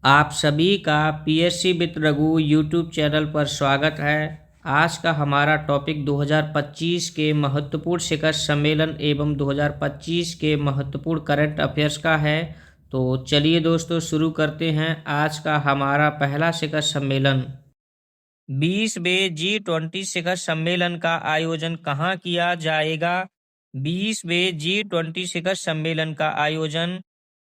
आप सभी का PSC with Raghu YouTube channel पर स्वागत है। आज का हमारा टॉपिक 2025 के महत्वपूर्ण शिखर सम्मेलन एवं 2025 के महत्वपूर्ण करंट अफेयर्स का है। तो चलिए दोस्तों शुरू करते हैं। आज का हमारा पहला शिखर सम्मेलन 20वें G20 शिखर सम्मेलन का आयोजन कहाँ किया जाएगा। 20वें G20 शिखर सम्मेलन का आयोजन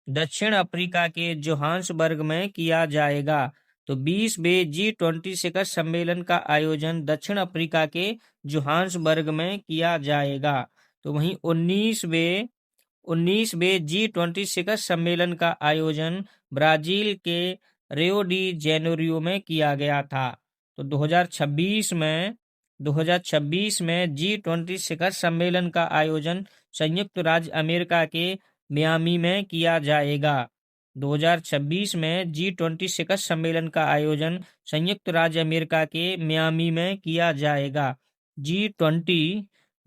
दक्षिण अफ्रीका के जोहान्सबर्ग में किया जाएगा। तो 20वें G20 शिखर सम्मेलन का आयोजन दक्षिण अफ्रीका के जोहान्सबर्ग में किया जाएगा। तो वहीं 19वें G20 शिखर सम्मेलन का आयोजन ब्राजील के रियो डी जेनेरियो में किया गया था। तो 2026 में G20 शिखर सम्मेलन का आयोजन संयुक्त राज्य अमेरिका के मियामी में किया जाएगा। 2026 में G20 शिखर सम्मेलन का आयोजन संयुक्त राज्य अमेरिका के मियामी में किया जाएगा।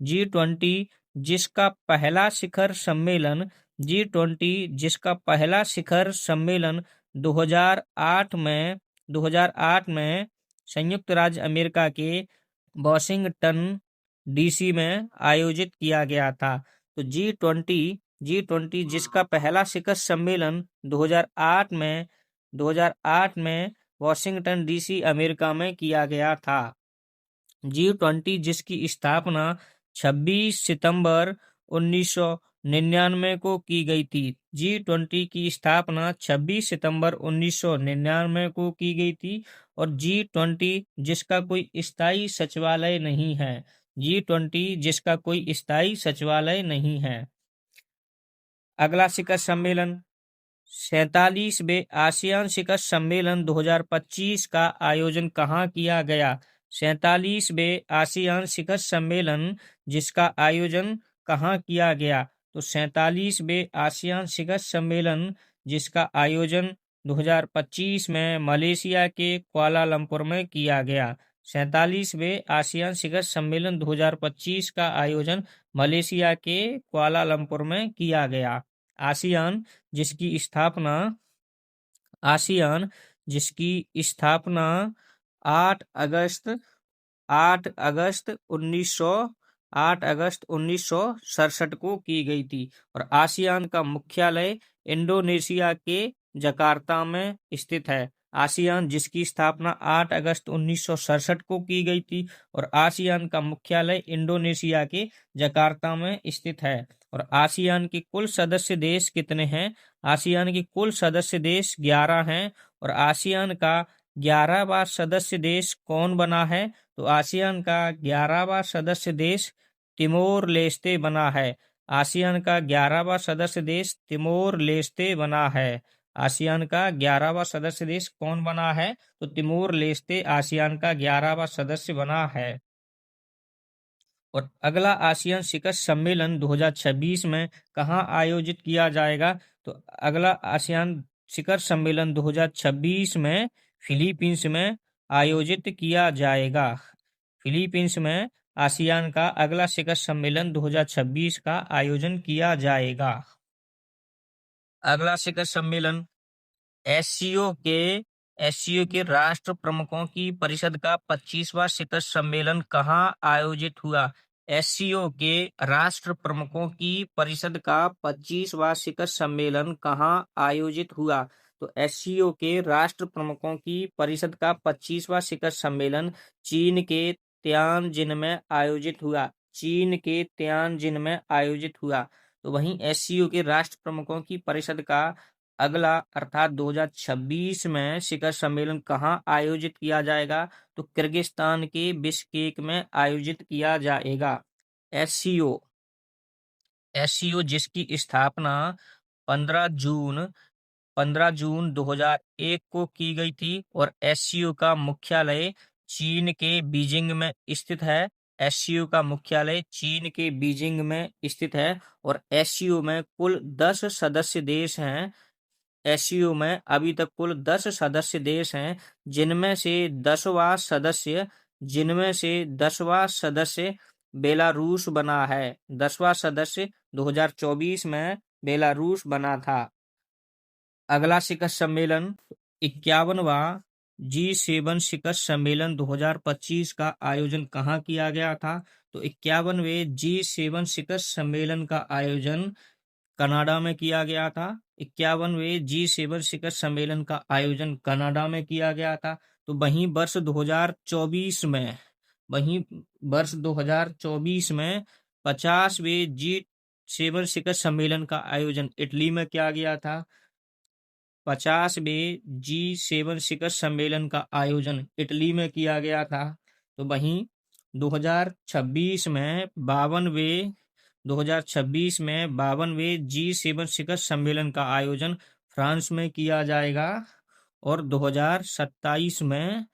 G20 जिसका पहला शिखर सम्मेलन G20 2008 में संयुक्त राज्य अमेरिका के वॉशिंगटन डीसी में आयोजित किया गया था। तो G20 जिसका पहला शिखर सम्मेलन 2008 में वॉशिंगटन डीसी अमेरिका में किया गया था। G20 जिसकी स्थापना 26 सितंबर 1999 को की गई थी। G20 की स्थापना 26 सितंबर 1999 को की गई थी। और G20 जिसका कोई स्थायी सचिवालय नहीं है। G20 जिसका कोई स्थायी सचिवालय नहीं है। अगला शिखर सम्मेलन 47वें आसियान शिखर सम्मेलन 2025 का आयोजन कहाँ किया गया। 47वें आसियान शिखर सम्मेलन जिसका आयोजन कहाँ किया गया। तो 47वें आसियान शिखर सम्मेलन जिसका आयोजन 2025 में मलेशिया के कुआलालंपुर में किया गया। 47वें आसियान शिखर सम्मेलन 2025 का आयोजन मलेशिया के कुआलालंपुर में किया गया। आसियान जिसकी स्थापना 8 अगस्त 1967 को की गई थी। और आसियान का मुख्यालय इंडोनेशिया के जकार्ता में स्थित है। आसियान जिसकी स्थापना 8 अगस्त 1967 को की गई थी और आसियान का मुख्यालय इंडोनेशिया के जकार्ता में स्थित है। और आसियान के कुल सदस्य देश कितने हैं। आसियान के कुल सदस्य देश 11 हैं। और आसियान का 11वां सदस्य देश कौन बना है। तो आसियान का 11वां सदस्य देश तिमोर लेस्ते बना है। आसियान का 11वां सदस्य देश तिमोर लेस्ते बना है। आसियान का 11वां सदस्य देश कौन बना है। तो तिमोर लेस्ते आसियान का 11वां सदस्य बना है। और अगला आसियान शिखर सम्मेलन 2026 में कहाँ आयोजित किया जाएगा। तो अगला आसियान शिखर सम्मेलन 2026 में फिलीपींस में आयोजित किया जाएगा। फिलीपींस में आसियान का अगला शिखर सम्मेलन 2026 का आयोजन किया जाएगा। अगला शिखर सम्मेलन एससीओ के राष्ट्र प्रमुखों की परिषद का 25वां शिखर सम्मेलन कहाँ आयोजित हुआ। एससीओ के राष्ट्र प्रमुखों की परिषद का 25वां शिखर सम्मेलन कहाँ आयोजित हुआ। तो एससीओ के राष्ट्र प्रमुखों की परिषद का 25वां शिखर सम्मेलन चीन के तियानजिन में आयोजित हुआ। तो वहीं एससीओ के राष्ट्र प्रमुखों की परिषद का अगला अर्थात 2026 में शिखर सम्मेलन कहाँ आयोजित किया जाएगा। तो किर्गिस्तान के बिश्केक में आयोजित किया जाएगा। एससीओ जिसकी स्थापना 15 जून 2001 को की गई थी और एससीओ का मुख्यालय चीन के बीजिंग में स्थित है। एससीओ का मुख्यालय चीन के बीजिंग में स्थित है। और एससीओ में कुल 10 सदस्य देश हैं। एससीओ में अभी तक कुल 10 सदस्य देश हैं जिनमें से 10वां सदस्य बेलारूस बना है। 10वां सदस्य 2024 में बेलारूस बना था। अगला शिखर सम्मेलन 51वां G7 शिखर सम्मेलन 2025 का आयोजन कहाँ किया गया था? तो 51वें G7 शिखर सम्मेलन का आयोजन कनाडा में किया गया था। 51वें G7 शिखर सम्मेलन का आयोजन कनाडा में किया गया था। तो वहीं वर्ष 2024 में 50वें G7 शिखर सम्मेलन का आयोजन इटली में किया गया था। 50वें G7 शिखर सम्मेलन का आयोजन इटली में किया गया था। तो वहीं 2026 में 52वें G7 शिखर सम्मेलन का आयोजन फ्रांस में किया जाएगा। और 2027 में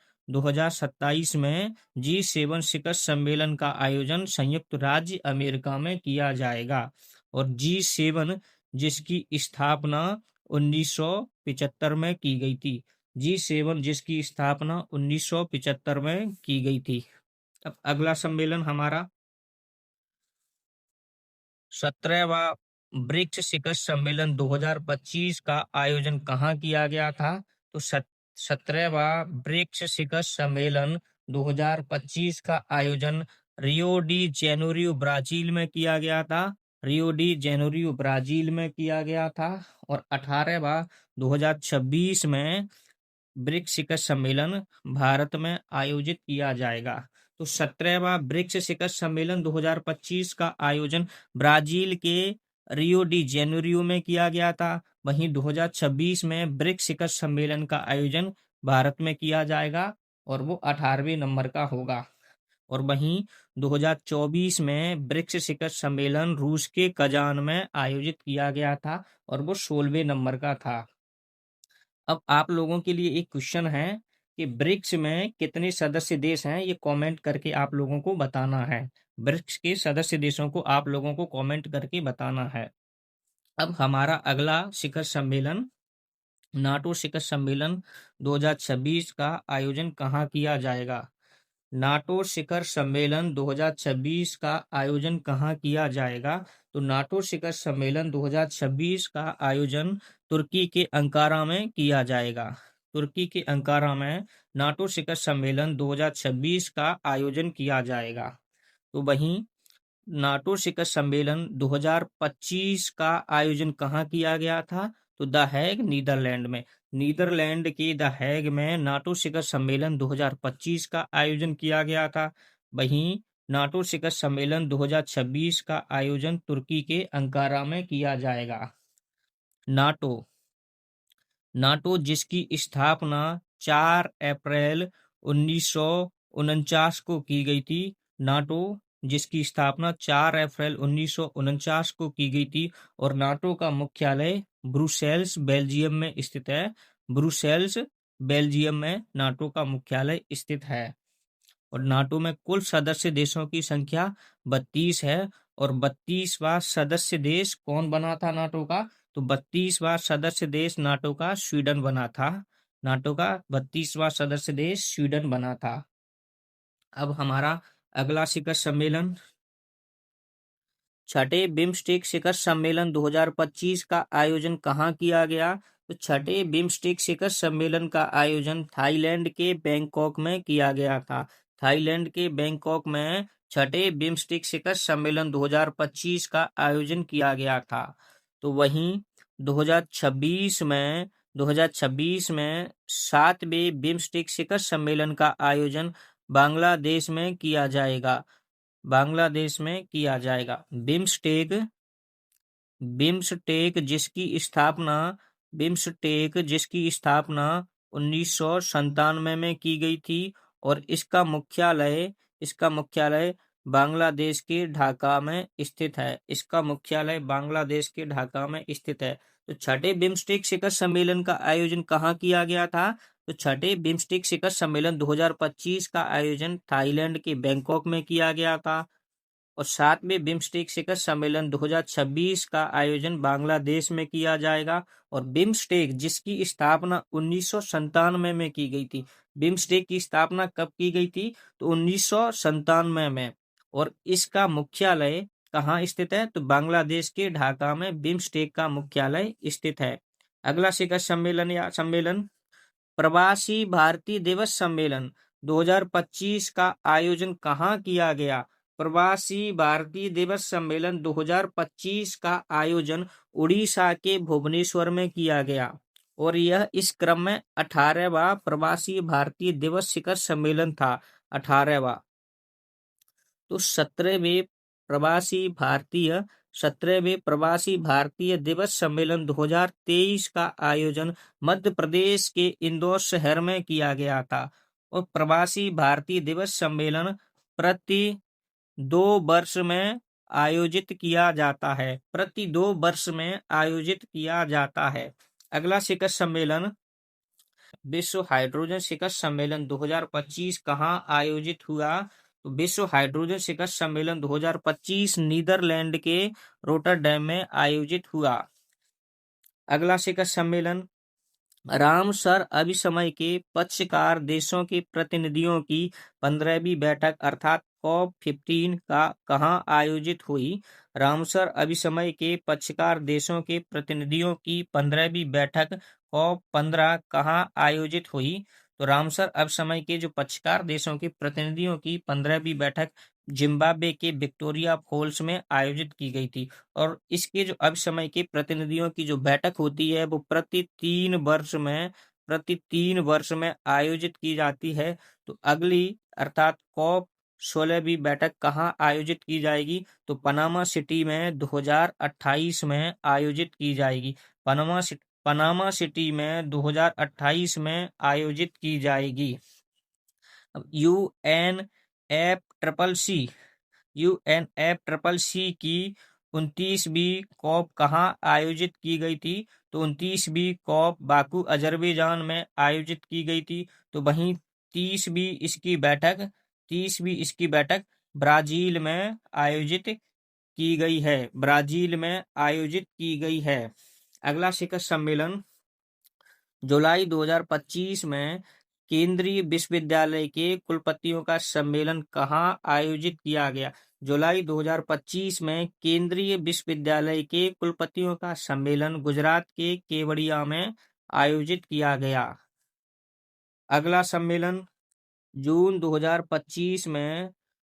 G7 शिखर सम्मेलन का आयोजन संयुक्त राज्य अमेरिका में किया जाएगा। और G7 जिसकी स्थापना 1975 में की गई थी। G7 जिसकी स्थापना 1975 में की गई थी। अब अगला सम्मेलन हमारा 17वां ब्रिक्स शिखर सम्मेलन 2025 का आयोजन कहाँ किया गया था? तो 17वां ब्रिक्स शिखर सम्मेलन 2025 का आयोजन रियो डी जेनेरियो ब्राजील में किया गया था। रियो डी जेनेरियो ब्राजील में किया गया था। और 18वां 2026 में ब्रिक्स शिखर सम्मेलन भारत में आयोजित किया जाएगा। तो 17वां ब्रिक्स शिखर सम्मेलन 2025 का आयोजन ब्राजील के रियो डी जेनेरियो में किया गया था। वहीं 2026 में ब्रिक्स शिखर सम्मेलन का आयोजन भारत में किया जाएगा और वो 18वें नंबर का होगा। और वहीं 2024 में ब्रिक्स शिखर सम्मेलन रूस के कजान में आयोजित किया गया था और वो 16वें नंबर का था। अब आप लोगों के लिए एक क्वेश्चन है कि ब्रिक्स में कितने सदस्य देश हैं, ये कमेंट करके आप लोगों को बताना है। ब्रिक्स के सदस्य देशों को आप लोगों को कमेंट करके बताना है। अब हमारा अगला शिखर सम्मेलन नाटो शिखर सम्मेलन 2026 का आयोजन कहाँ किया जाएगा? नाटो शिखर सम्मेलन 2026 का आयोजन कहाँ किया जाएगा? तो नाटो शिखर सम्मेलन 2026 का आयोजन तुर्की के अंकारा में किया जाएगा। तुर्की के अंकारा में नाटो शिखर सम्मेलन 2026 का आयोजन किया जाएगा। तो वहीं नाटो शिखर सम्मेलन 2025 का आयोजन कहाँ किया गया था? तो द हैग नीदरलैंड में। नीदरलैंड के द हैग में नाटो शिखर सम्मेलन 2025 का आयोजन किया गया था। वहीं नाटो शिखर सम्मेलन 2026 का आयोजन तुर्की के अंकारा में किया जाएगा। नाटो जिसकी स्थापना 4 अप्रैल 1949 को की गई थी। नाटो जिसकी स्थापना 4 अप्रैल 1949 को की गई थी और नाटो का मुख्यालय ब्रुसेल्स बेल्जियम में स्थित है। ब्रुसेल्स बेल्जियम में नाटो का मुख्यालय स्थित है। और नाटो में कुल सदस्य देशों की संख्या 32 है। और 32वां सदस्य देश कौन बना था नाटो का? तो 32वां सदस्य देश नाटो का स्वीडन बना था। नाटो का 32वां सदस्य देश स्वीडन बना था। अब हमारा अगला शिखर सम्मेलन छठे बिम्स्टेक शिखर सम्मेलन 2025 का आयोजन कहाँ किया गया? तो छठे बिम्स्टेक शिखर सम्मेलन का आयोजन थाईलैंड के बैंकॉक में किया गया था। थाईलैंड के बैंकॉक में छठे बिम्स्टेक शिखर सम्मेलन 2025 का आयोजन किया गया था। तो वहीं 2026 में 7वें बिम्स्टेक शिखर सम्मेलन का आयोजन बांग्लादेश में किया जाएगा। बांग्लादेश में किया जाएगा। बिम्स्टेक जिसकी स्थापना 1997 में की गई थी और इसका मुख्यालय बांग्लादेश के ढाका में स्थित है। इसका मुख्यालय बांग्लादेश के ढाका में स्थित है। तो छठे बिम्स्टेक शिखर सम्मेलन का आयोजन कहाँ किया गया था? तो छठे बिम्स्टेक शिखर सम्मेलन 2025 का आयोजन थाईलैंड के बैंकॉक में किया गया था। और 7वें बिम्स्टेक शिखर सम्मेलन 2026 का आयोजन बांग्लादेश में किया जाएगा। और बिम्स्टेक जिसकी स्थापना 1997 में की गई थी। बिम्स्टेक की स्थापना कब की गई थी? तो 1997 में। और इसका मुख्यालय कहाँ स्थित है? तो बांग्लादेश के ढाका में बिम्स्टेक का मुख्यालय स्थित है। अगला शिखर सम्मेलन प्रवासी भारतीय दिवस सम्मेलन 2025 का आयोजन कहाँ किया गया? प्रवासी भारतीय दिवस सम्मेलन 2025 का आयोजन उड़ीसा के भुवनेश्वर में किया गया और यह इस क्रम में 18वां प्रवासी भारतीय दिवस शिखर सम्मेलन था। 18वां। तो 17वें प्रवासी भारतीय दिवस सम्मेलन 2023 का आयोजन मध्य प्रदेश के इंदौर शहर में किया गया था और प्रवासी भारतीय दिवस सम्मेलन प्रति 2 वर्ष में आयोजित किया जाता है। प्रति 2 वर्ष में आयोजित किया जाता है। अगला शिखर सम्मेलन विश्व हाइड्रोजन शिखर सम्मेलन 2025 कहाँ आयोजित हुआ? तो विश्व हाइड्रोजन शिखर सम्मेलन 2025 नीदरलैंड के रोटरडैम में आयोजित हुआ। अगला शिखर सम्मेलन रामसर अभिसमय के पक्षकार देशों के प्रतिनिधियों की 15वीं बैठक अर्थात COP15 का कहाँ आयोजित हुई? रामसर अभिसमय के पक्षकार देशों के प्रतिनिधियों की 15वीं बैठक COP15 कहाँ आयोजित हुई? तो रामसर अभिसमय के जो पक्षकार देशों के प्रतिनिधियों की 15वीं बैठक जिम्बाब्वे के विक्टोरिया फॉल्स में आयोजित की गई थी और इसके जो अभिसमय के प्रतिनिधियों की जो बैठक होती है वो प्रति 3 वर्ष में आयोजित की जाती है। तो अगली अर्थात COP16वीं बैठक कहाँ आयोजित की जाएगी? तो पनामा सिटी में 2028 में आयोजित की जाएगी। पनामा सिटी में 2028 में आयोजित की जाएगी। UNFCCC की 29वीं COP कहाँ आयोजित की गई थी? तो 29वीं COP बाकू अजरबैजान में आयोजित की गई थी। तो वहीं 30वीं इसकी बैठक ब्राजील में आयोजित की गई है। अगला शिखर सम्मेलन जुलाई 2025 में केंद्रीय विश्वविद्यालय के कुलपतियों का सम्मेलन कहाँ आयोजित किया गया? जुलाई 2025 में केंद्रीय विश्वविद्यालय के कुलपतियों का सम्मेलन गुजरात के केवड़िया में आयोजित किया गया। अगला सम्मेलन जून 2025 में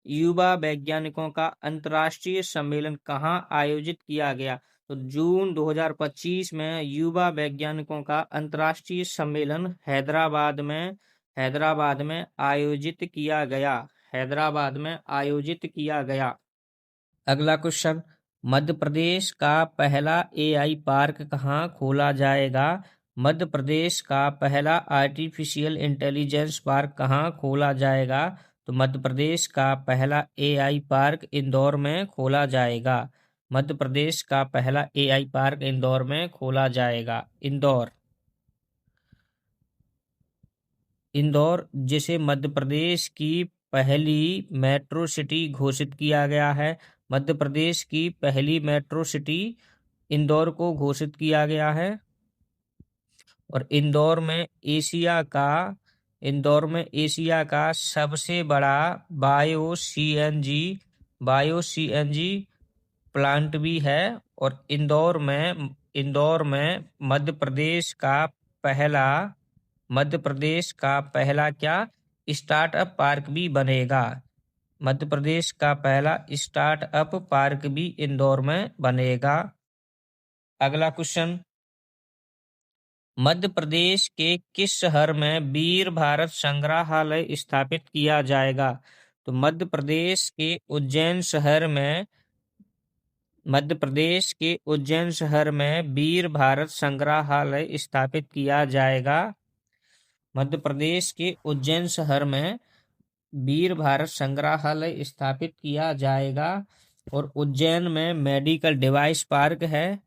युवा वैज्ञानिकों का अंतर्राष्ट्रीय सम्मेलन कहाँ आयोजित किया गया? तो जून 2025 में युवा वैज्ञानिकों का अंतर्राष्ट्रीय सम्मेलन हैदराबाद में आयोजित किया गया। अगला क्वेश्चन, मध्य प्रदेश का पहला AI पार्क कहाँ खोला जाएगा? मध्य प्रदेश का पहला आर्टिफिशियल इंटेलिजेंस पार्क कहाँ खोला जाएगा? तो मध्य प्रदेश का पहला AI पार्क इंदौर में खोला जाएगा। मध्य प्रदेश का पहला AI पार्क इंदौर में खोला जाएगा। इंदौर जिसे मध्य प्रदेश की पहली मेट्रो सिटी घोषित किया गया है। मध्य प्रदेश की पहली मेट्रो सिटी इंदौर को घोषित किया गया है और इंदौर में एशिया का सबसे बड़ा बायो सीएनजी प्लांट भी है और इंदौर में मध्य प्रदेश का पहला क्या स्टार्टअप पार्क भी बनेगा। मध्य प्रदेश का पहला स्टार्टअप पार्क भी इंदौर में बनेगा। अगला क्वेश्चन, मध्य प्रदेश के किस शहर में वीर भारत संग्रहालय स्थापित किया जाएगा? तो मध्य प्रदेश के उज्जैन शहर में वीर भारत संग्रहालय स्थापित किया जाएगा। मध्य प्रदेश के उज्जैन शहर में वीर भारत संग्रहालय स्थापित किया जाएगा और उज्जैन में मेडिकल डिवाइस पार्क है।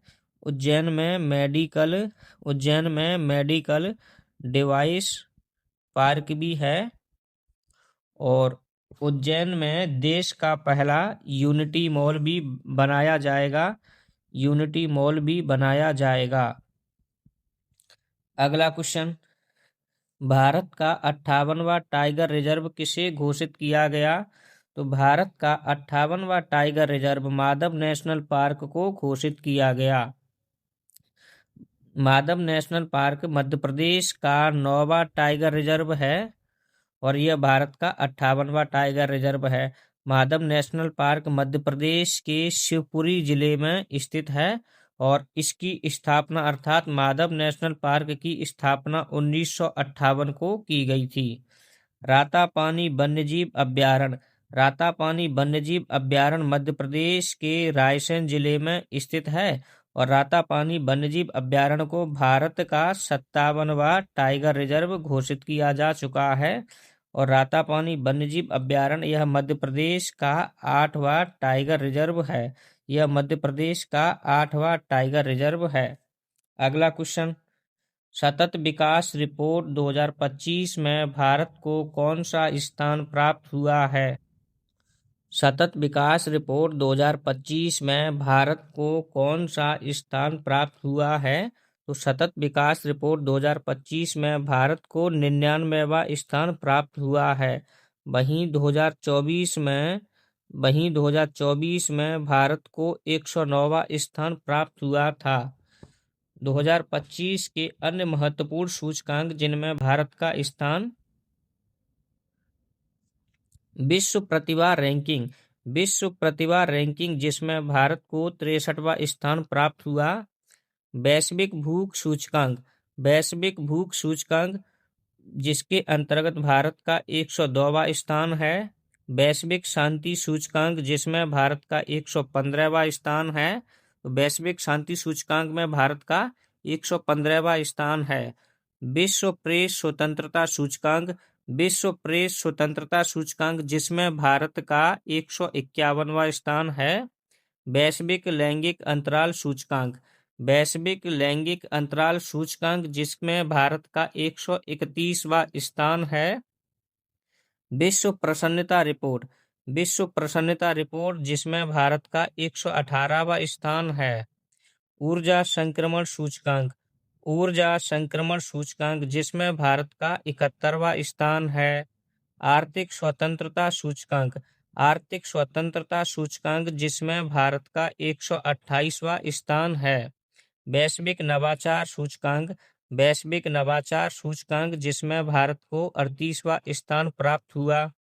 उज्जैन में मेडिकल डिवाइस पार्क भी है और उज्जैन में देश का पहला यूनिटी मॉल भी बनाया जाएगा। अगला क्वेश्चन, भारत का 58वां टाइगर रिजर्व किसे घोषित किया गया? तो भारत का 58वां tiger reserve Madhav national park को घोषित किया गया। माधव नेशनल पार्क मध्य प्रदेश का 9वां टाइगर रिजर्व है और यह भारत का 58वां टाइगर रिजर्व है। माधव नेशनल पार्क मध्य प्रदेश के शिवपुरी जिले में स्थित है और इसकी स्थापना अर्थात माधव नेशनल पार्क की स्थापना 1958 को की गई थी। रातापानी वन्यजीव अभ्यारण्य। रातापानी वन्यजीव अभ्यारण्य मध्य प्रदेश के रायसेन जिले में स्थित है और रातापानी वन्यजीव अभ्यारण्य को भारत का 57वां टाइगर रिजर्व घोषित किया जा चुका है और रातापानी वन्यजीव अभ्यारण्य यह मध्य प्रदेश का 8वां टाइगर रिजर्व है। यह मध्य प्रदेश का 8वां टाइगर रिजर्व है। अगला क्वेश्चन, सतत विकास रिपोर्ट 2025 में भारत को कौन सा स्थान प्राप्त हुआ है? सतत विकास रिपोर्ट 2025 में भारत को कौन सा स्थान प्राप्त हुआ है? तो सतत विकास रिपोर्ट 2025 में भारत को 99वां स्थान प्राप्त हुआ है। वहीं 2024 में भारत को 109वां स्थान प्राप्त हुआ था। 2025 के अन्य महत्वपूर्ण सूचकांक जिनमें भारत का स्थान विश्व प्रतिभा रैंकिंग जिसमें भारत को 63वां स्थान प्राप्त हुआ। वैश्विक भूख सूचकांक जिसके अंतर्गत भारत का 102वां स्थान है। वैश्विक शांति सूचकांक जिसमें भारत का 115वां स्थान है। तो वैश्विक शांति सूचकांक में भारत का 115वां स्थान है। विश्व प्रेस स्वतंत्रता सूचकांक जिसमें भारत का 151वां स्थान है। वैश्विक लैंगिक अंतराल सूचकांक जिसमें भारत का 131वां स्थान है। विश्व प्रसन्नता रिपोर्ट जिसमें भारत का 118वां स्थान है। ऊर्जा संक्रमण सूचकांक जिसमें भारत का 71वां स्थान है। आर्थिक स्वतंत्रता सूचकांक जिसमें भारत का 128वां स्थान है। वैश्विक नवाचार सूचकांक जिसमें भारत को 38वां स्थान प्राप्त हुआ।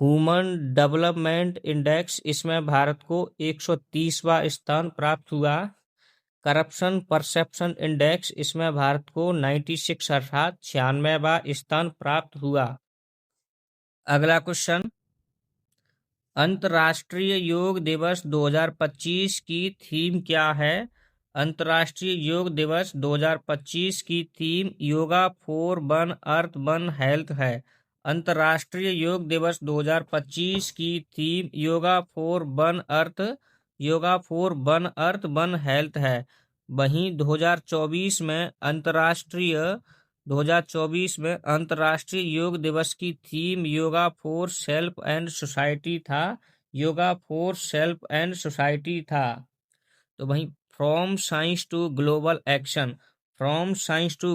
ह्यूमन डेवलपमेंट इंडेक्स इसमें भारत को 130वां स्थान प्राप्त हुआ। करप्शन परसेप्शन इंडेक्स इसमें भारत को 96 अर्थात 96वां स्थान प्राप्त हुआ। अगला क्वेश्चन, अंतर्राष्ट्रीय योग दिवस 2025 की थीम क्या है? अंतर्राष्ट्रीय योग दिवस 2025 की theme yoga for one earth one health है। अंतर्राष्ट्रीय योग दिवस 2025 की theme yoga for one earth one health है। वहीं 2024 में अंतर्राष्ट्रीय योग दिवस की theme yoga for self and society था। तो वहीं from science to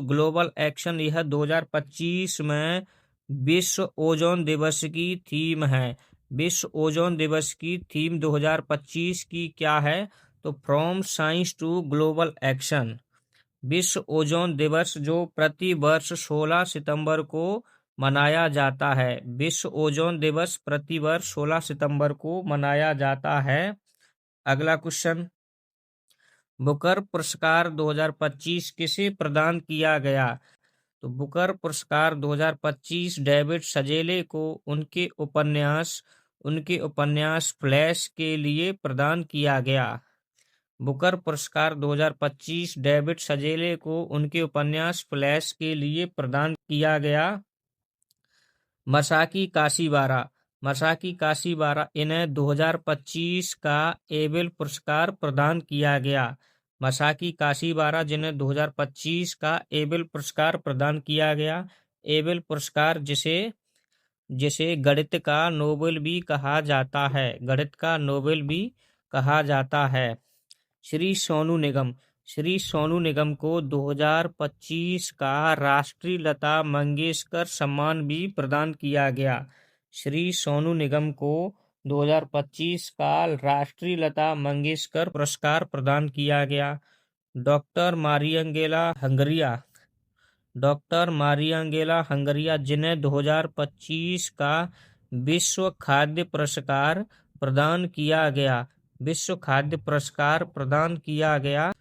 global action यह 2025 में विश्व ओजोन दिवस की थीम है। विश्व ओजोन दिवस की थीम 2025 की क्या है? तो from science to global action. विश्व ओजोन दिवस जो प्रति वर्ष 16 सितंबर को मनाया जाता है। विश्व ओजोन दिवस प्रति वर्ष 16 सितंबर को मनाया जाता है। अगला क्वेश्चन, बुकर पुरस्कार 2025 किसे प्रदान किया गया? तो बुकर पुरस्कार 2025 डेविड सजेले को उनके उपन्यास फ्लैश के लिए प्रदान किया गया। बुकर पुरस्कार 2025 डेविड सजेले को उनके उपन्यास फ्लैश के लिए प्रदान किया गया। मसाकी काशीबारा इन्हें 2025 का एबेल पुरस्कार प्रदान किया गया। मसाकी काशीबारा जिन्हें 2025 का एबेल पुरस्कार प्रदान किया गया। एबेल पुरस्कार जिसे गणित का नोबेल भी कहा जाता है। श्री सोनू निगम को 2025 का राष्ट्रीय लता मंगेशकर सम्मान भी प्रदान किया गया। श्री सोनू निगम को 2025 का राष्ट्रीय लता मंगेशकर पुरस्कार प्रदान किया गया। डॉक्टर मारियंगेला हंगरिया, डॉक्टर मारियंगेला हंगरिया, जिन्हें 2025 का विश्व खाद्य पुरस्कार प्रदान किया गया, विश्व खाद्य पुरस्कार प्रदान किया गया।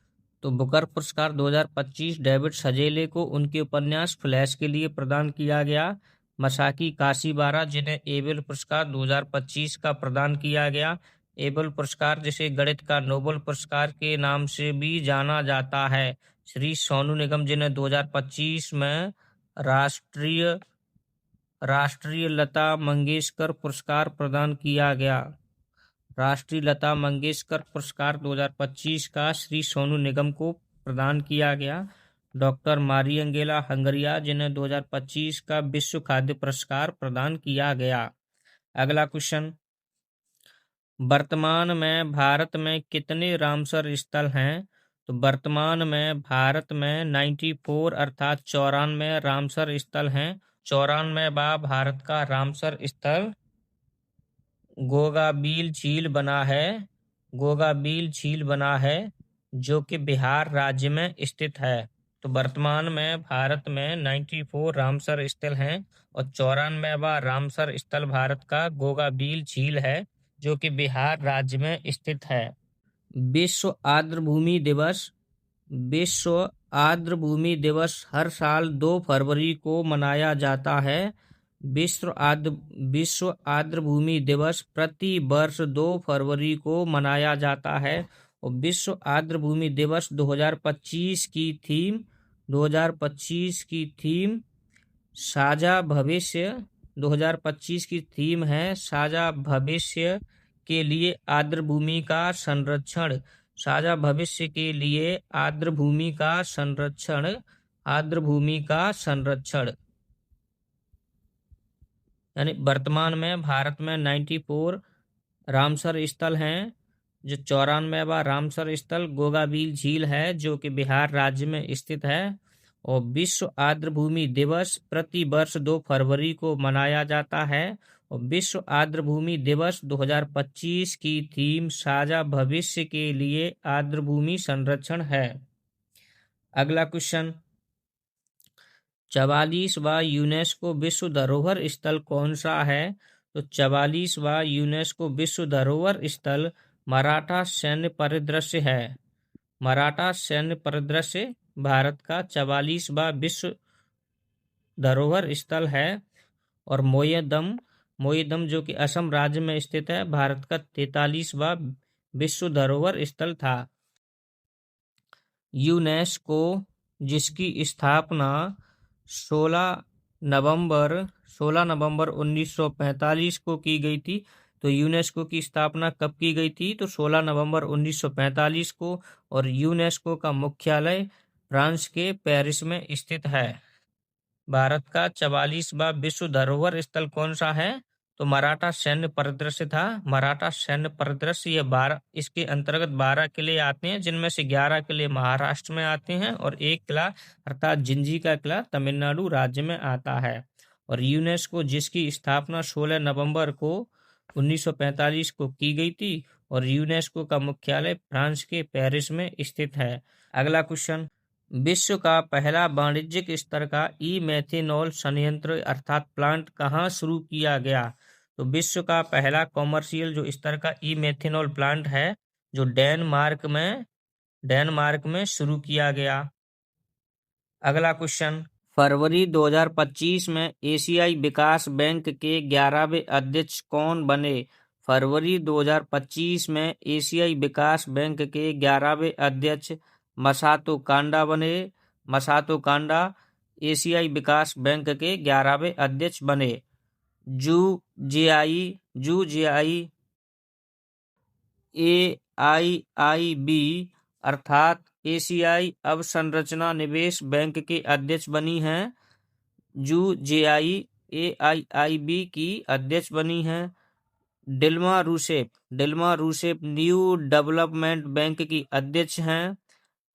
तो बुकर पुरस्कार 2025 डेविड सजेले को उनके उपन्यास फ्लैश के लिए प्रदान किया गया। मसाकी काशीबारा, जिन्हें एबेल पुरस्कार 2025 का प्रदान किया गया। एबेल पुरस्कार, जिसे गणित का नोबेल पुरस्कार के नाम से भी जाना जाता है। श्री सोनू निगम, जिन्हें 2025 में राष्ट्रीय लता मंगेशकर पुरस्कार प्रदान किया गया। राष्ट्रीय लता मंगेशकर पुरस्कार 2025 का श्री सोनू निगम को प्रदान किया गया। डॉक्टर मारियंगेला हंगरिया, जिन्हें 2025 का विश्व खाद्य पुरस्कार प्रदान किया गया। अगला क्वेश्चन, वर्तमान में भारत में कितने रामसर स्थल हैं? तो वर्तमान में भारत में 94 अर्थात 94 रामसर स्थल हैं। 94वां भारत का रामसर स्थल गोगाबील झील बना है, गोगाबील झील बना है, जो कि बिहार राज्य में स्थित है। तो वर्तमान में भारत में 94 रामसर स्थल हैं और 94वां रामसर स्थल भारत का गोगाबील झील है, जो कि बिहार राज्य में स्थित है। विश्व आर्द्रभूमि दिवस, विश्व आर्द्रभूमि दिवस हर साल 2 फरवरी को मनाया जाता है। विश्व आर्द्रभूमि दिवस प्रति वर्ष 2 फरवरी को मनाया जाता है। और विश्व आर्द्रभूमि दिवस 2025 की थीम साझा भविष्य, 2025 की थीम है साझा भविष्य के लिए आर्द्रभूमि का संरक्षण, साझा भविष्य के लिए आर्द्रभूमि का संरक्षण, आर्द्रभूमि का संरक्षण। यानी वर्तमान में भारत में 94 रामसर स्थल हैं, जो 94वां रामसर स्थल गोगाबील झील है, जो कि बिहार राज्य में स्थित है। और विश्व आर्द्रभूमि दिवस प्रति वर्ष 2 फरवरी को मनाया जाता है। और विश्व आर्द्रभूमि दिवस 2025 की थीम साझा भविष्य के लिए आर्द्रभूमि संरक्षण है। अगला क्वेश्चन, 44वां यूनेस्को विश्व धरोहर स्थल कौन सा है? तो 44वां यूनेस्को विश्व धरोहर स्थल मराठा सैन्य परिदृश्य है। मराठा सैन्य परिदृश्य भारत का 44वां विश्व धरोहर स्थल है। और मोयेदम जो कि असम राज्य में स्थित है, भारत का 43वां विश्व धरोहर स्थल था। यूनेस्को, जिसकी स्थापना 16 नवंबर 1945 को की गई थी। तो यूनेस्को की स्थापना कब की गई थी? तो 16 नवंबर 1945 को। और यूनेस्को का मुख्यालय फ्रांस के पेरिस में स्थित है। भारत का 44वां विश्व धरोहर स्थल कौन सा है? तो मराठा सैन्य परिदृश्य था। मराठा सैन्य परिदृश्य ये 12, इसके अंतर्गत 12 किले आते हैं, जिनमें से 11 किले महाराष्ट्र में आते हैं और एक किला अर्थात जिंजी का किला तमिलनाडु राज्य में आता है। और यूनेस्को, जिसकी स्थापना 16 नवंबर को 1945 को की गई थी, और यूनेस्को का मुख्यालय फ्रांस के पेरिस में स्थित है। अगला क्वेश्चन, विश्व का पहला वाणिज्यिक स्तर का ई मेथेनॉल संयंत्र अर्थात प्लांट कहाँ शुरू किया गया? तो विश्व का पहला कॉमर्शियल जो स्तर का ई मेथेनॉल प्लांट है, जो डेनमार्क में शुरू किया गया। अगला क्वेश्चन, फरवरी 2025 में एशियाई विकास बैंक के 11वें अध्यक्ष कौन बने? फरवरी 2025 में एशियाई विकास बैंक के 11वें अध्यक्ष मसातो कांडा बने। मसातो कांडा एशियाई विकास बैंक के 11वें अध्यक्ष बने। जू जियाई AIIB अर्थात एशियाई अवसंरचना निवेश बैंक के अध्यक्ष बनी हैं। जू जियाई AIIB की अध्यक्ष बनी हैं। Dilma Rousseff New Development Bank की अध्यक्ष हैं।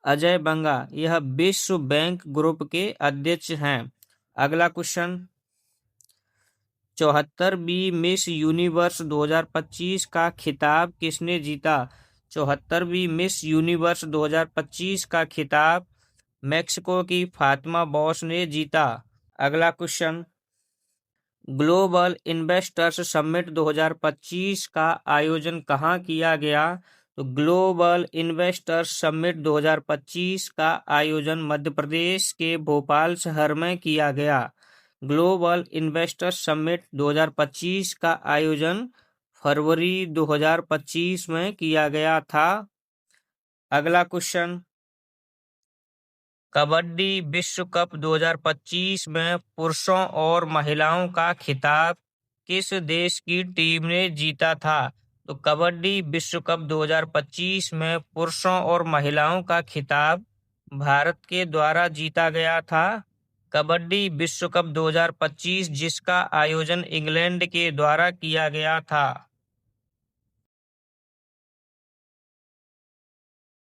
अजय बंगा यह विश्व बैंक ग्रुप के अध्यक्ष हैं। अगला क्वेश्चन, 74वीं मिस यूनिवर्स 2025 का खिताब किसने जीता? 74वीं मिस यूनिवर्स 2025 का खिताब मेक्सिको की फातिमा बॉस ने जीता। अगला क्वेश्चन, ग्लोबल इन्वेस्टर्स समिट 2025 का आयोजन कहाँ किया गया? तो ग्लोबल इन्वेस्टर्स समिट 2025 का आयोजन मध्य प्रदेश के भोपाल शहर में किया गया। ग्लोबल इन्वेस्टर्स समिट 2025 का आयोजन फरवरी 2025 में किया गया था। अगला क्वेश्चन, कबड्डी विश्व कप 2025 में पुरुषों और महिलाओं का खिताब किस देश की टीम ने जीता था? तो कबड्डी विश्व कप 2025 में पुरुषों और महिलाओं का खिताब भारत के द्वारा जीता गया था। कबड्डी विश्व कप 2025 जिसका आयोजन इंग्लैंड के द्वारा किया गया था।